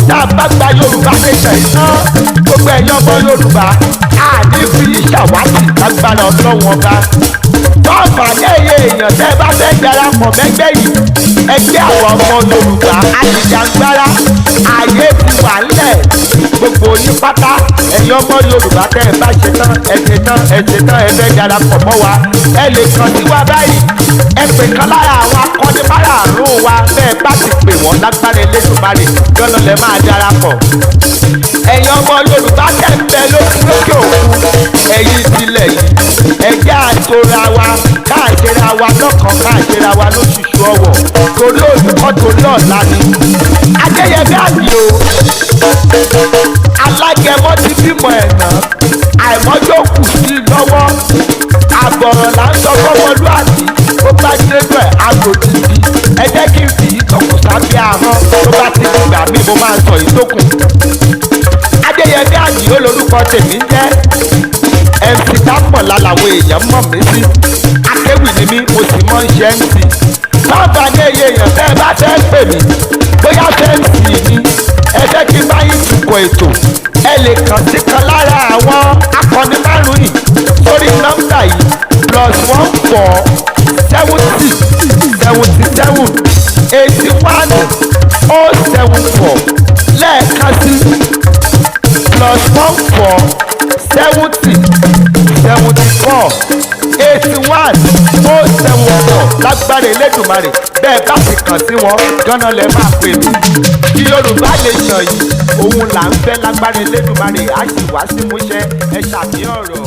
tá a bá gba Yorùbá nation iná gbogbo ẹ̀yin ọmọ Yorùbá àní fi ṣàwátì lágbára Ọlọ́run ọba. Tọ́ọ̀fàní èèyàn tẹ́ ẹ bá fẹ́ darapọ̀ mẹ́gbẹ́ yìí ẹgbẹ́ àwọn ọmọ Yorùbá Ajijagbara ààyè ti wà ńlẹ̀ gbogbo yín pátá ẹ̀yin ọmọ Yorùbá tẹ́ ẹ bá ṣe tán ẹ fẹ́ darapọ̀ mọ́ wa ẹ lè kàn sí wa báyìí ẹ pè kan lára àwọn akọni márààrún wa bẹ́ẹ̀ bá ti pè wọ́n lágbára Elédùmarè gbọ́dọ̀ lẹ́ máa darapọ̀. Ẹ̀yin ọmọ Yorùbá tẹ́ ń bẹ lókè òkun ẹ̀yin tilẹ̀ yìí ẹ̀jẹ̀ àtòra wa káàkiri wa lọ́kàn káàkiri wa lóṣooṣù ọwọ̀ torí olùkọ́ torí ọ̀la ni. Adéyẹmí Àdìó alágẹmọ ti bímọ ẹ̀nà àìmọ́jọ́ kù sí lọ́wọ́ àbọ̀rọ̀ là ń sọ fọ́mọlúàbí ó bá dénú ẹ̀ agbòdìdì ẹ jẹ́ kí n fi ìtọ̀kùn sábẹ́ ahọ́n tó bá ti gbà mí mo máa sọ ìtókùn. Adéyẹmí Àdìó lórúkọ tèmi jẹ́ MC Tápọ̀lá làwọn èèyàn mọ̀ mí sí akéwì ni mí mo sì mọ̀ ń ṣe MC. Báwo ni èèyàn tẹ́ ẹ bá fẹ́ pè mí bóyá fẹ́ MC ni ẹ fẹ́ kí n bá yín tukọ̀ ètò ẹ lè kàn sí kan lára àwọn akọni márùn-ún yìí sórí nọ́mbà yìí +1477781 lẹ́ẹ̀kan sí +1477481 lágbára Elédùmarè bẹ́ẹ̀ bá sì kàn sí wọn gánà lẹ́ máa pè mí. Kí Yorùbá lè ṣàn yìí òun là ń fẹ́ lágbára Elédùmarè á sì wá sí múṣẹ ẹ ṣàmì ọ̀rọ̀.